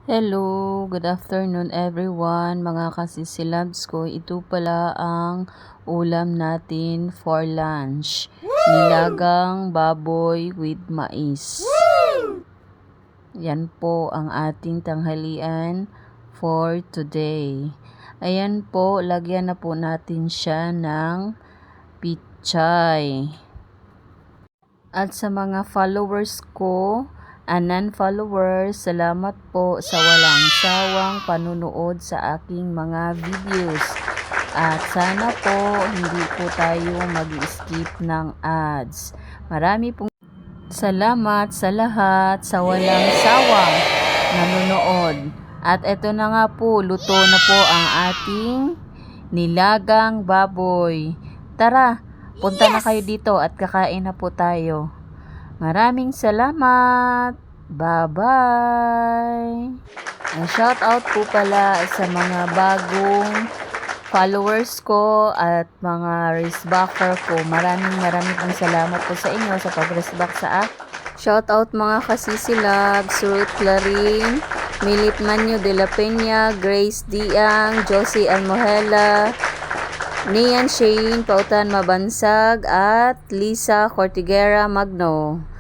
Hello, good afternoon everyone, mga kasisilabs ko. Ito pala ang ulam natin for lunch. Nilagang baboy with mais. Yan po ang ating tanghalian for today. Ayan po, lagyan na po natin siya ng pichay. At sa mga followers ko, non-followers, salamat po sa walang sawang panunood sa aking mga videos. At sana po hindi po tayo mag-skip ng ads. Marami pong salamat sa lahat sa walang sawang nanonood. At eto na nga po, luto na po ang ating nilagang baboy. Tara, punta na kayo dito at kakain na po tayo. Maraming salamat. Bye-bye. Shout out po pala sa mga bagong followers ko at mga resbacker ko. Maraming pong salamat po sa inyo sa pag-resback sa akin. Shout out mga kasisilab, Ruth Clarin, Milip Manyo de la Peña, Grace Diang, Josie Almohela, Nian Shane Pautan Mabansag at Lisa Cortigera Magno.